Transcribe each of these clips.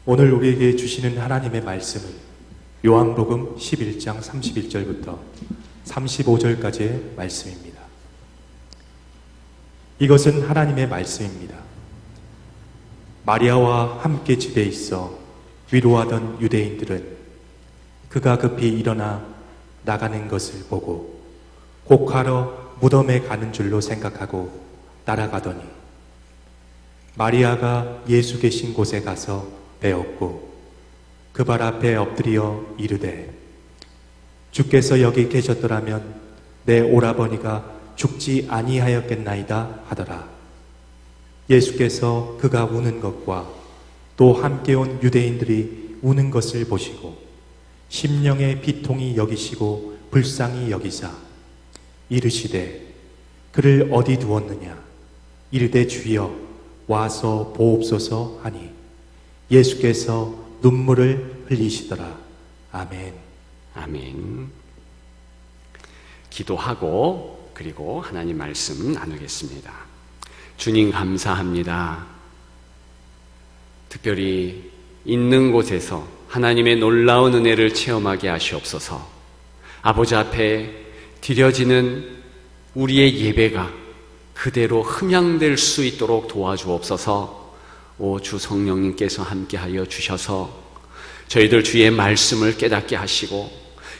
오늘 우리에게 주시는 하나님의 말씀은 요한복음 11장 31절부터 35절까지의 말씀입니다. 이것은 하나님의 말씀입니다. 마리아와 함께 집에 있어 위로하던 유대인들은 그가 급히 일어나 나가는 것을 보고 곡하러 무덤에 가는 줄로 생각하고 따라가더니 마리아가 예수 계신 곳에 가서 배웠고 그 발 앞에 엎드려 이르되 주께서 여기 계셨더라면 내 오라버니가 죽지 아니하였겠나이다 하더라. 예수께서 그가 우는 것과 또 함께 온 유대인들이 우는 것을 보시고 심령의 비통이 여기시고 불쌍히 여기사 이르시되 그를 어디 두었느냐 이르되 주여 와서 보옵소서 하니 예수께서 눈물을 흘리시더라. 아멘. 아멘. 기도하고 그리고 하나님 말씀 나누겠습니다. 주님 감사합니다. 특별히 있는 곳에서 하나님의 놀라운 은혜를 체험하게 하시옵소서. 아버지 앞에 드려지는 우리의 예배가 그대로 흠양될 수 있도록 도와주옵소서. 오 주 성령님께서 함께하여 주셔서 저희들 주의 말씀을 깨닫게 하시고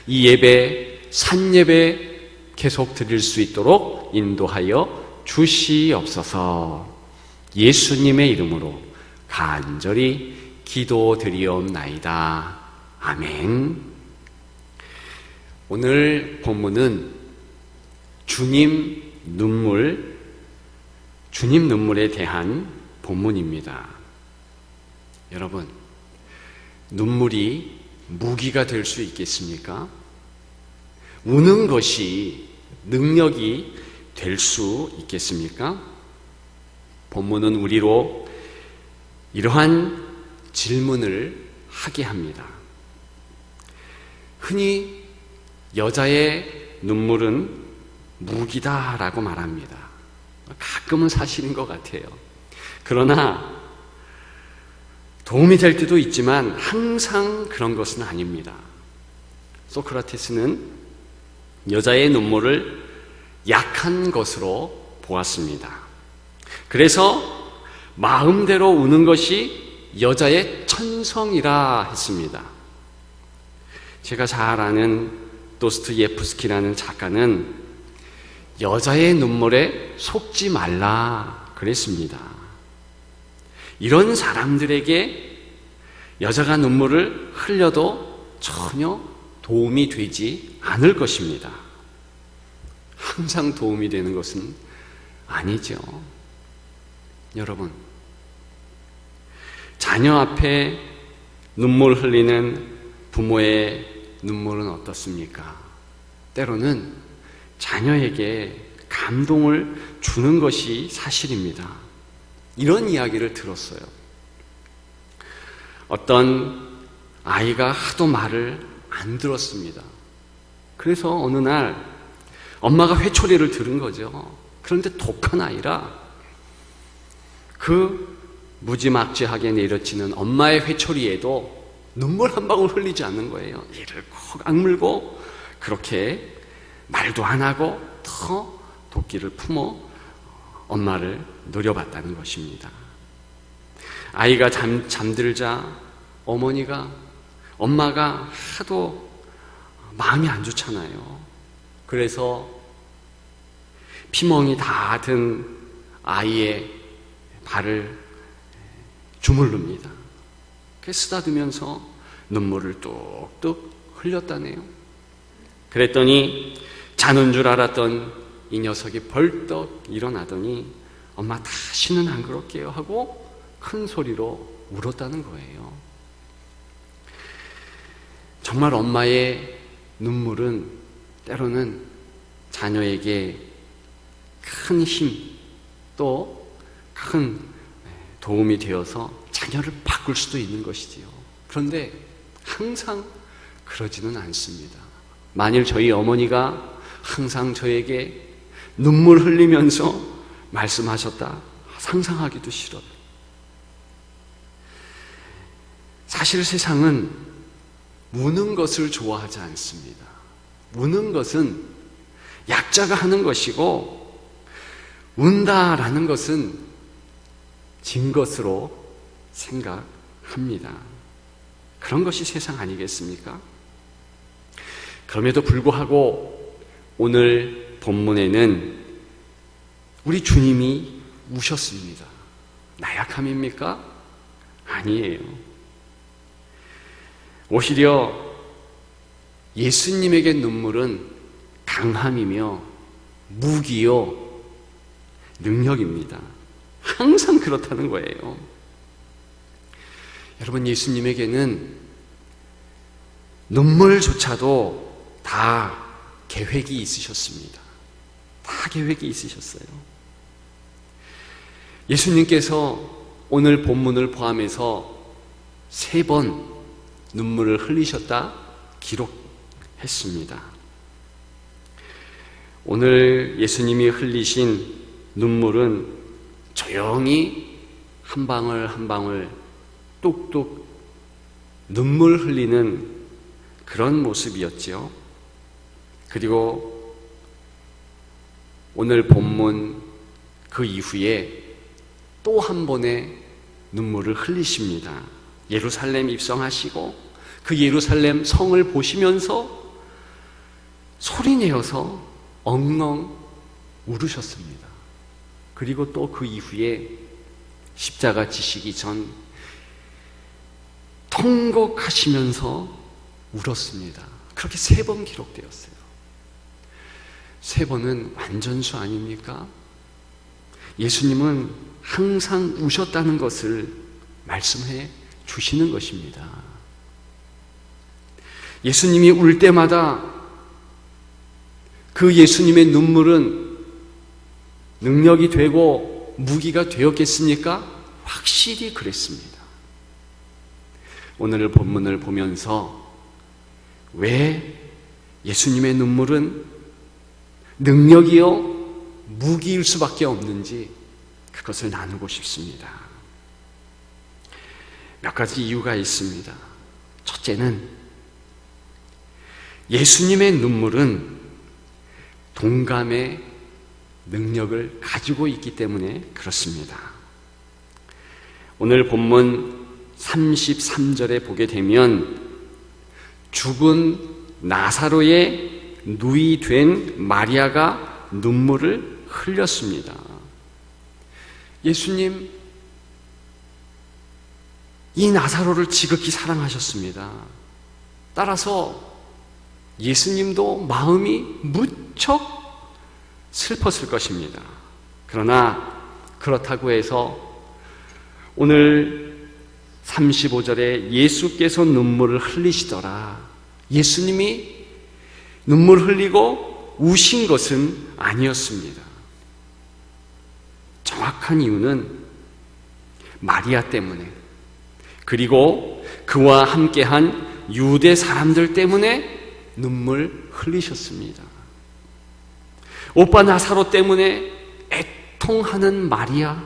이 예배 산예배 계속 드릴 수 있도록 인도하여 주시옵소서. 예수님의 이름으로 간절히 기도드리옵나이다. 아멘. 오늘 본문은 주님 눈물에 대한 본문입니다. 여러분, 눈물이 무기가 될 수 있겠습니까? 우는 것이 능력이 될 수 있겠습니까? 본문은 우리로 이러한 질문을 하게 합니다. 흔히 여자의 눈물은 무기다라고 말합니다. 가끔은 사실인 것 같아요. 그러나 도움이 될 때도 있지만 항상 그런 것은 아닙니다. 소크라테스는 여자의 눈물을 약한 것으로 보았습니다. 그래서 마음대로 우는 것이 여자의 천성이라 했습니다. 제가 잘 아는 도스토옙스키라는 작가는 여자의 눈물에 속지 말라 그랬습니다. 이런 사람들에게 여자가 눈물을 흘려도 전혀 도움이 되지 않을 것입니다. 항상 도움이 되는 것은 아니죠. 여러분, 자녀 앞에 눈물 흘리는 부모의 눈물은 어떻습니까? 때로는 자녀에게 감동을 주는 것이 사실입니다. 이런 이야기를 들었어요. 어떤 아이가 하도 말을 안 들었습니다. 그래서 어느 날 엄마가 회초리를 들은 거죠. 그런데 독한 아이라 그 무지막지하게 내려치는 엄마의 회초리에도 눈물 한 방울 흘리지 않는 거예요. 이를 콕 악물고 그렇게 말도 안 하고 더 도끼를 품어 엄마를 노려봤다는 것입니다. 아이가 잠들자 엄마가 하도 마음이 안 좋잖아요. 그래서 피멍이 다 든 아이의 발을 주물릅니다. 쓰다듬으면서 눈물을 뚝뚝 흘렸다네요. 그랬더니 자는 줄 알았던 이 녀석이 벌떡 일어나더니 엄마 다시는 안 그럴게요 하고 큰 소리로 울었다는 거예요. 정말 엄마의 눈물은 때로는 자녀에게 큰 힘, 또 큰 도움이 되어서 자녀를 바꿀 수도 있는 것이지요. 그런데 항상 그러지는 않습니다. 만일 저희 어머니가 항상 저에게 눈물 흘리면서 말씀하셨다, 상상하기도 싫어요. 사실 세상은 우는 것을 좋아하지 않습니다. 우는 것은 약자가 하는 것이고, 운다라는 것은 진 것으로 생각합니다. 그런 것이 세상 아니겠습니까? 그럼에도 불구하고 오늘 본문에는 우리 주님이 우셨습니다. 나약함입니까? 아니에요. 오히려 예수님에게 눈물은 강함이며 무기요 능력입니다. 항상 그렇다는 거예요. 여러분, 예수님에게는 눈물조차도 다 계획이 있으셨습니다. 다 계획이 있으셨어요. 예수님께서 오늘 본문을 포함해서 3번 눈물을 흘리셨다 기록했습니다. 오늘 예수님이 흘리신 눈물은 조용히 한 방울 한 방울 뚝뚝 눈물 흘리는 그런 모습이었지요. 그리고 오늘 본문 그 이후에 또 한 번의 눈물을 흘리십니다. 예루살렘 입성하시고 그 예루살렘 성을 보시면서 소리내어서 엉엉 울으셨습니다. 그리고 또 그 이후에 십자가 지시기 전 통곡하시면서 울었습니다. 그렇게 3번 기록되었어요. 3번은 완전수 아닙니까? 예수님은 항상 우셨다는 것을 말씀해 주시는 것입니다. 예수님이 울 때마다 그 예수님의 눈물은 능력이 되고 무기가 되었겠습니까? 확실히 그랬습니다. 오늘 본문을 보면서 왜 예수님의 눈물은 능력이요 무기일 수밖에 없는지 그것을 나누고 싶습니다. 몇 가지 이유가 있습니다. 첫째는 예수님의 눈물은 동감의 능력을 가지고 있기 때문에 그렇습니다. 오늘 본문 33절에 보게 되면 죽은 나사로의 누이 된 마리아가 눈물을 흘렸습니다. 예수님, 이 나사로를 지극히 사랑하셨습니다. 따라서 예수님도 마음이 무척 슬펐을 것입니다. 그러나 그렇다고 해서 오늘 35절에 예수께서 눈물을 흘리시더라. 예수님이 눈물 흘리고 우신 것은 아니었습니다. 정확한 이유는 마리아 때문에, 그리고 그와 함께한 유대 사람들 때문에 눈물 흘리셨습니다. 오빠 나사로 때문에 애통하는 마리아,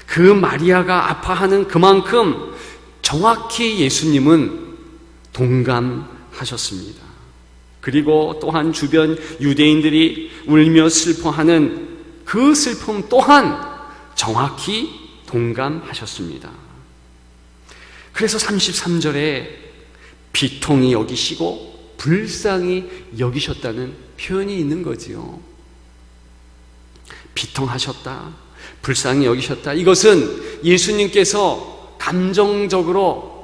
그 마리아가 아파하는 그만큼 정확히 예수님은 동감하셨습니다. 그리고 또한 주변 유대인들이 울며 슬퍼하는 그 슬픔 또한 정확히 동감하셨습니다. 그래서 33절에 비통히 여기시고 불쌍히 여기셨다는 표현이 있는 거지요. 비통하셨다, 불쌍히 여기셨다. 이것은 예수님께서 감정적으로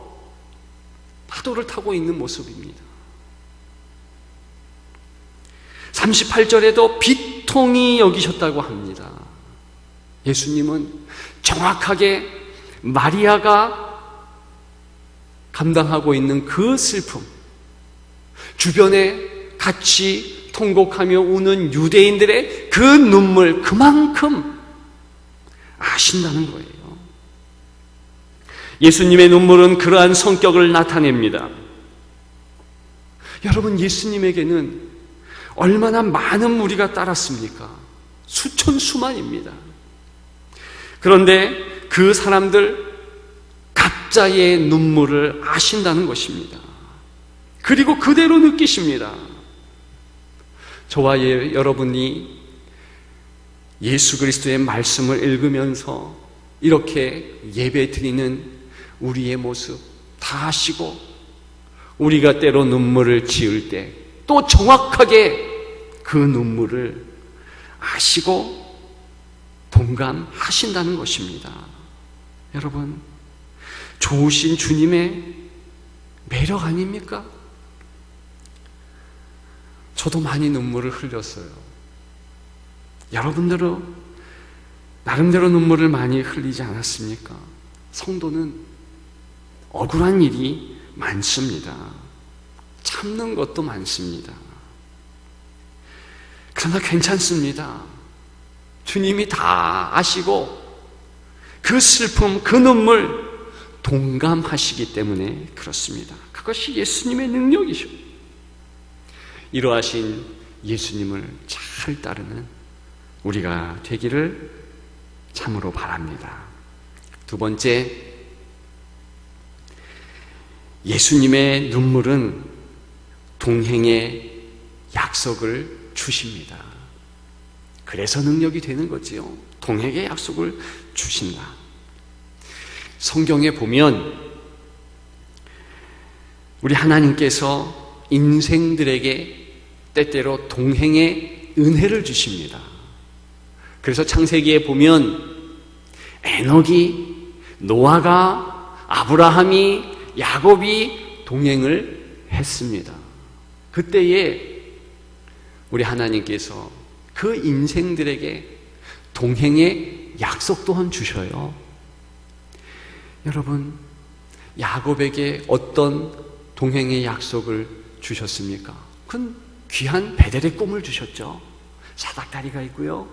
파도를 타고 있는 모습입니다. 38절에도 비통히 여기셨다고 합니다. 예수님은 정확하게 마리아가 감당하고 있는 그 슬픔, 주변에 같이 통곡하며 우는 유대인들의 그 눈물, 그만큼 아신다는 거예요. 예수님의 눈물은 그러한 성격을 나타냅니다. 여러분, 예수님에게는 얼마나 많은 무리가 따랐습니까? 수천 수만입니다. 그런데 그 사람들 각자의 눈물을 아신다는 것입니다. 그리고 그대로 느끼십니다. 저와 여러분이 예수 그리스도의 말씀을 읽으면서 이렇게 예배 드리는 우리의 모습 다 아시고, 우리가 때로 눈물을 지을 때 또 정확하게 그 눈물을 아시고 동감하신다는 것입니다. 여러분, 좋으신 주님의 매력 아닙니까? 저도 많이 눈물을 흘렸어요. 여러분들은 나름대로 눈물을 많이 흘리지 않았습니까? 성도는 억울한 일이 많습니다. 참는 것도 많습니다. 그러나 괜찮습니다. 주님이 다 아시고 그 슬픔, 그 눈물 동감하시기 때문에 그렇습니다. 그것이 예수님의 능력이죠. 이러하신 예수님을 잘 따르는 우리가 되기를 참으로 바랍니다. 두 번째, 예수님의 눈물은 동행의 약속을 주십니다. 그래서 능력이 되는 거지요. 동행의 약속을 주신다. 성경에 보면 우리 하나님께서 인생들에게 때때로 동행의 은혜를 주십니다. 그래서 창세기에 보면 에녹이, 노아가, 아브라함이, 야곱이 동행을 했습니다. 그때에 우리 하나님께서 그 인생들에게 동행의 약속 또한 주셔요. 여러분, 야곱에게 어떤 동행의 약속을 주셨습니까? 그건 귀한 베델의 꿈을 주셨죠. 사닥다리가 있고요,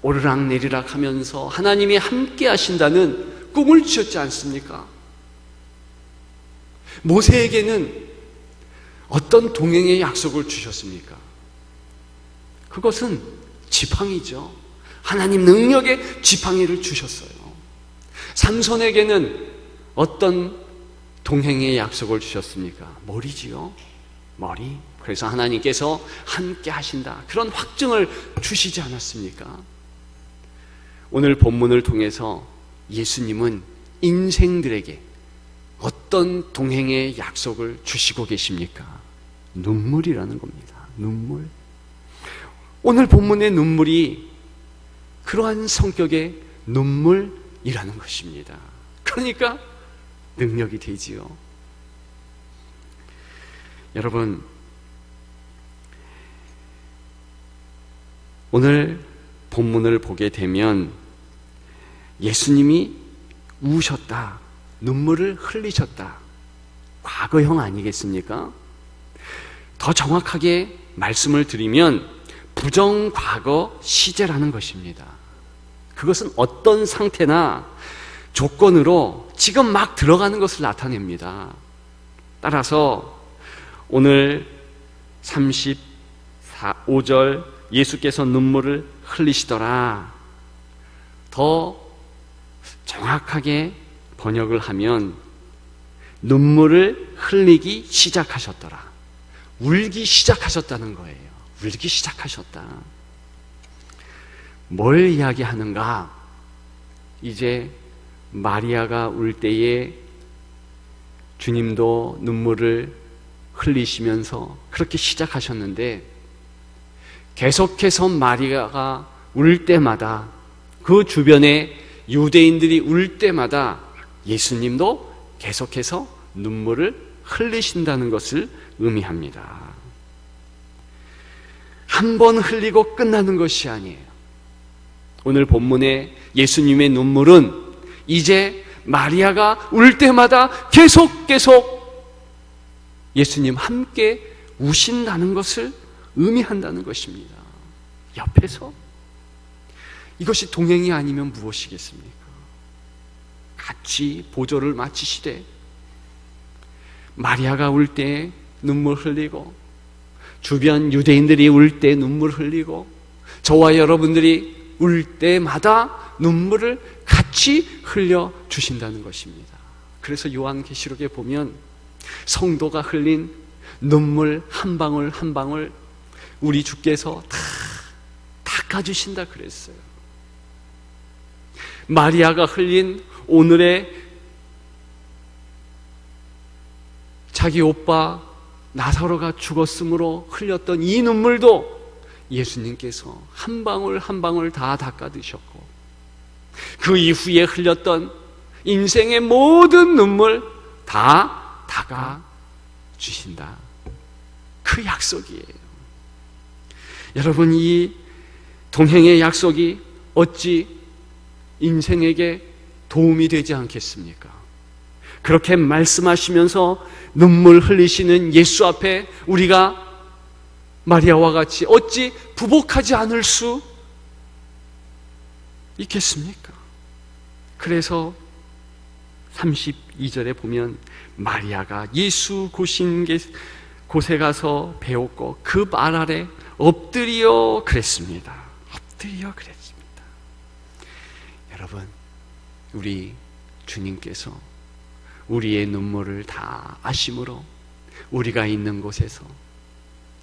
오르락내리락 하면서 하나님이 함께 하신다는 꿈을 주셨지 않습니까? 모세에게는 어떤 동행의 약속을 주셨습니까? 그것은 지팡이죠. 하나님 능력의 지팡이를 주셨어요. 삼손에게는 어떤 동행의 약속을 주셨습니까? 머리지요. 머리. 그래서 하나님께서 함께 하신다, 그런 확증을 주시지 않았습니까? 오늘 본문을 통해서 예수님은 인생들에게 어떤 동행의 약속을 주시고 계십니까? 눈물이라는 겁니다. 눈물. 오늘 본문의 눈물이 그러한 성격의 눈물이라는 것입니다. 그러니까 능력이 되지요. 여러분, 오늘 본문을 보게 되면 예수님이 우셨다, 눈물을 흘리셨다, 과거형 아니겠습니까? 더 정확하게 말씀을 드리면 부정과거 시제라는 것입니다. 그것은 어떤 상태나 조건으로 지금 막 들어가는 것을 나타냅니다. 따라서 오늘 35절 예수께서 눈물을 흘리시더라, 더 정확하게 번역을 하면 눈물을 흘리기 시작하셨더라, 울기 시작하셨다는 거예요. 울기 시작하셨다. 뭘 이야기하는가? 이제 마리아가 울 때에 주님도 눈물을 흘리시면서 그렇게 시작하셨는데, 계속해서 마리아가 울 때마다, 그 주변에 유대인들이 울 때마다 예수님도 계속해서 눈물을 흘리신다는 것을 의미합니다. 한 번 흘리고 끝나는 것이 아니에요. 오늘 본문의 예수님의 눈물은 이제 마리아가 울 때마다 계속 예수님 함께 우신다는 것을 의미한다는 것입니다. 옆에서. 이것이 동행이 아니면 무엇이겠습니까? 같이 보조를 마치시되 마리아가 울 때 눈물 흘리고, 주변 유대인들이 울 때 눈물 흘리고, 저와 여러분들이 울 때마다 눈물을 같이 흘려 주신다는 것입니다. 그래서 요한계시록에 보면 성도가 흘린 눈물 한 방울 한 방울 우리 주께서 다 닦아주신다 그랬어요. 마리아가 흘린 오늘의 자기 오빠 나사로가 죽었으므로 흘렸던 이 눈물도 예수님께서 한 방울 한 방울 다 닦아드셨고, 그 이후에 흘렸던 인생의 모든 눈물 다 닦아주신다. 그 약속이에요. 여러분, 이 동행의 약속이 어찌 인생에게 도움이 되지 않겠습니까? 그렇게 말씀하시면서 눈물 흘리시는 예수 앞에 우리가 마리아와 같이 어찌 부복하지 않을 수 있겠습니까? 그래서 32절에 보면 마리아가 예수 고신 곳에 가서 배웠고 그 발 아래 엎드려 그랬습니다. 엎드려 그랬습니다. 여러분, 우리 주님께서 우리의 눈물을 다 아심으로 우리가 있는 곳에서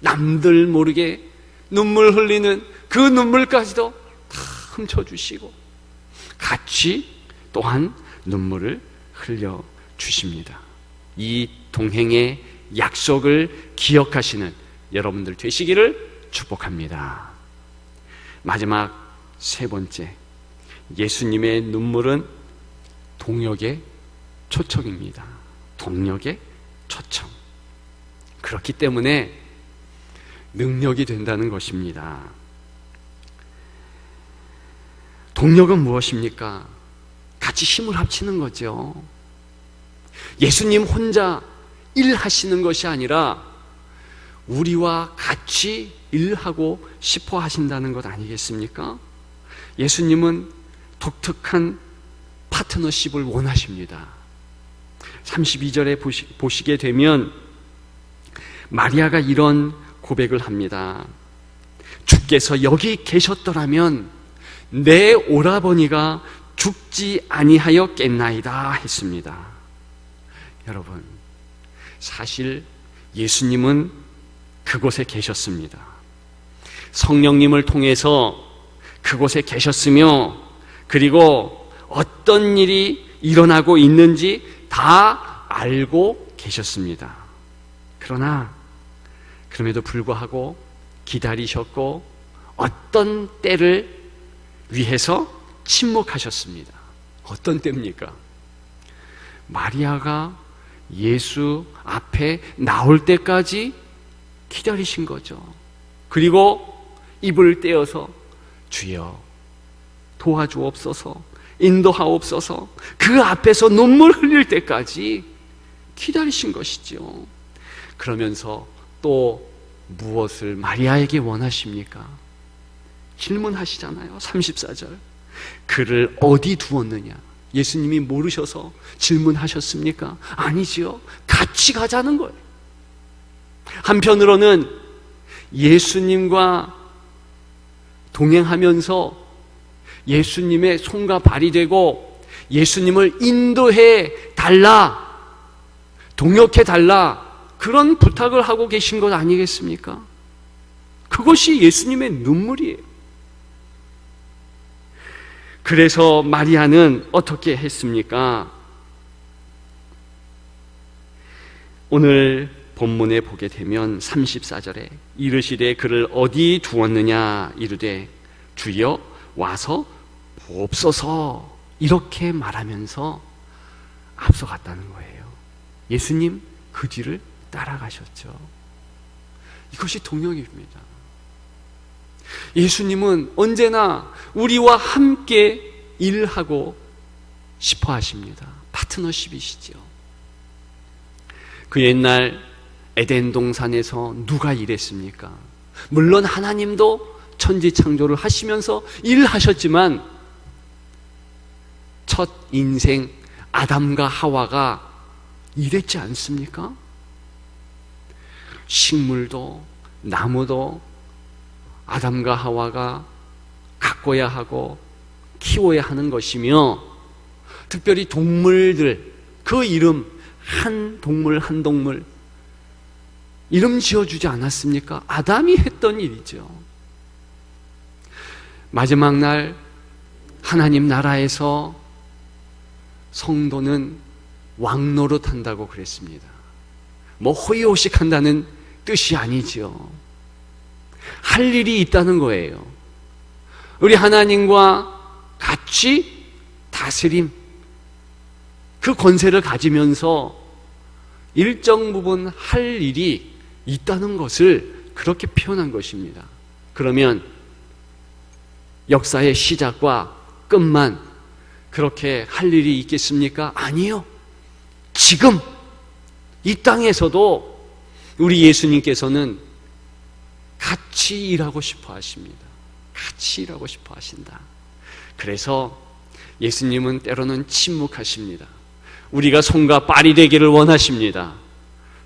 남들 모르게 눈물 흘리는 그 눈물까지도 다 훔쳐주시고 같이 또한 눈물을 흘려주십니다. 이 동행의 약속을 기억하시는 여러분들 되시기를 축복합니다. 마지막 세 번째, 예수님의 눈물은 동역의 초청입니다. 동역의 초청. 그렇기 때문에 능력이 된다는 것입니다. 동역은 무엇입니까? 같이 힘을 합치는 거죠. 예수님 혼자 일하시는 것이 아니라 우리와 같이 일하고 싶어 하신다는 것 아니겠습니까? 예수님은 독특한 파트너십을 원하십니다. 32절에 보시게 되면 마리아가 이런 고백을 합니다. 주께서 여기 계셨더라면 내 오라버니가 죽지 아니하였겠나이다 했습니다. 여러분, 사실 예수님은 그곳에 계셨습니다. 성령님을 통해서 그곳에 계셨으며, 그리고 어떤 일이 일어나고 있는지 다 알고 계셨습니다. 그러나 그럼에도 불구하고 기다리셨고 어떤 때를 위해서 침묵하셨습니다. 어떤 때입니까? 마리아가 예수 앞에 나올 때까지 기다리신 거죠. 그리고 입을 떼어서 주여 도와주옵소서, 인도하옵소서, 그 앞에서 눈물 흘릴 때까지 기다리신 것이죠. 그러면서 또 무엇을 마리아에게 원하십니까? 질문하시잖아요. 34절. 그를 어디 두었느냐? 예수님이 모르셔서 질문하셨습니까? 아니지요. 같이 가자는 거예요. 한편으로는 예수님과 동행하면서 예수님의 손과 발이 되고 예수님을 인도해 달라, 동역해 달라, 그런 부탁을 하고 계신 것 아니겠습니까? 그것이 예수님의 눈물이에요. 그래서 마리아는 어떻게 했습니까? 오늘 본문에 보게 되면 34절에 이르시되 그를 어디 두었느냐 이르되 주여 와서 보옵소서, 이렇게 말하면서 앞서갔다는 거예요. 예수님 그 뒤를 따라가셨죠. 이것이 동역입니다. 예수님은 언제나 우리와 함께 일하고 싶어 하십니다. 파트너십이시죠. 그 옛날 에덴 동산에서 누가 일했습니까? 물론 하나님도 천지창조를 하시면서 일하셨지만 첫 인생 아담과 하와가 일했지 않습니까? 식물도 나무도 아담과 하와가 가꿔야 하고 키워야 하는 것이며, 특별히 동물들, 그 이름, 한 동물 한 동물 이름 지어주지 않았습니까? 아담이 했던 일이죠. 마지막 날 하나님 나라에서 성도는 왕노릇한다고 그랬습니다. 뭐 호의호식한다는 뜻이 아니죠. 할 일이 있다는 거예요. 우리 하나님과 같이 다스림, 그 권세를 가지면서 일정 부분 할 일이 있다는 것을 그렇게 표현한 것입니다. 그러면 역사의 시작과 끝만 그렇게 할 일이 있겠습니까? 아니요. 지금 이 땅에서도 우리 예수님께서는 같이 일하고 싶어 하십니다. 같이 일하고 싶어 하신다. 그래서 예수님은 때로는 침묵하십니다. 우리가 손과 발이 되기를 원하십니다.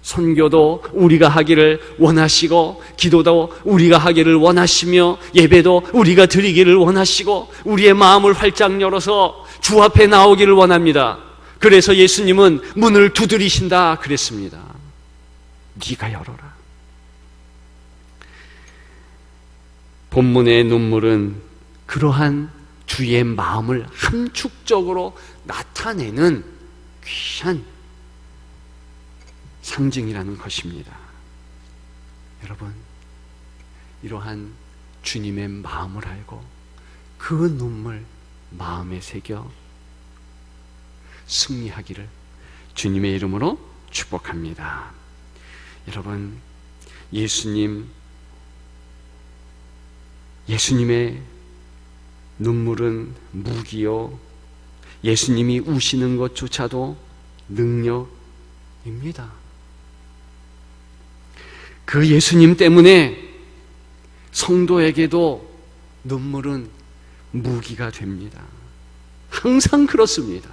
선교도 우리가 하기를 원하시고, 기도도 우리가 하기를 원하시며, 예배도 우리가 드리기를 원하시고, 우리의 마음을 활짝 열어서 주 앞에 나오기를 원합니다. 그래서 예수님은 문을 두드리신다 그랬습니다. 네가 열어라. 본문의 눈물은 그러한 주의 마음을 함축적으로 나타내는 귀한 상징이라는 것입니다. 여러분, 이러한 주님의 마음을 알고 그 눈물 마음에 새겨 승리하기를 주님의 이름으로 축복합니다. 여러분, 예수님의 눈물은 무기요, 예수님이 우시는 것조차도 능력입니다. 그 예수님 때문에 성도에게도 눈물은 무기가 됩니다. 항상 그렇습니다.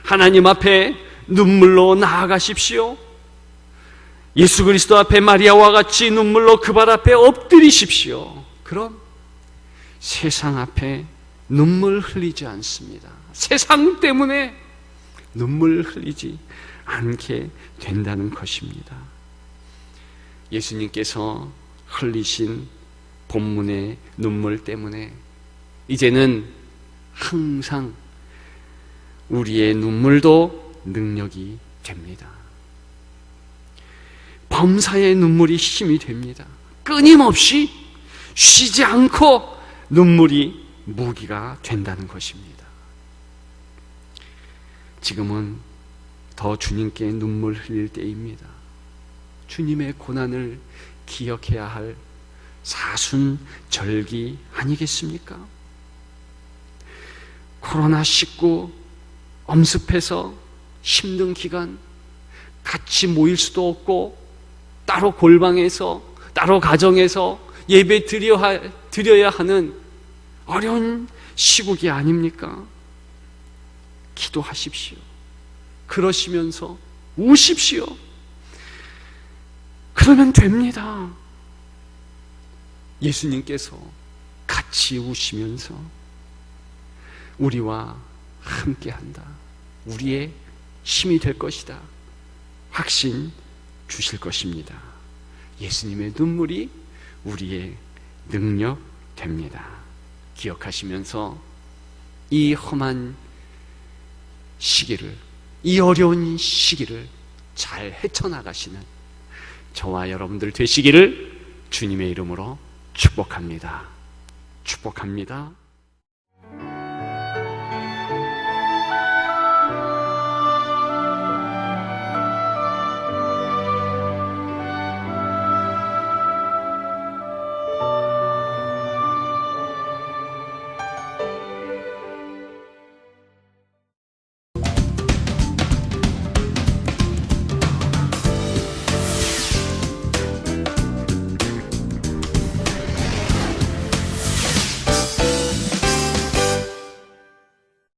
하나님 앞에 눈물로 나아가십시오. 예수 그리스도 앞에 마리아와 같이 눈물로 그 발 앞에 엎드리십시오. 그럼 세상 앞에 눈물 흘리지 않습니다. 세상 때문에 눈물 흘리지 않게 된다는 것입니다. 예수님께서 흘리신 본문의 눈물 때문에 이제는 항상 우리의 눈물도 능력이 됩니다. 범사의 눈물이 힘이 됩니다. 끊임없이 쉬지 않고 눈물이 무기가 된다는 것입니다. 지금은 더 주님께 눈물 흘릴 때입니다. 주님의 고난을 기억해야 할 사순절기 아니겠습니까? 코로나19 엄습해서 힘든 기간, 같이 모일 수도 없고 따로 골방에서, 따로 가정에서 예배 드려야 하는 어려운 시국이 아닙니까? 기도하십시오. 그러시면서 우십시오. 그러면 됩니다. 예수님께서 같이 우시면서 우리와 함께한다. 우리의 힘이 될 것이다. 확신 주실 것입니다. 예수님의 눈물이 우리의 능력 됩니다. 기억하시면서 이 험한 시기를, 이 어려운 시기를 잘 헤쳐나가시는 저와 여러분들 되시기를 주님의 이름으로 축복합니다. 축복합니다.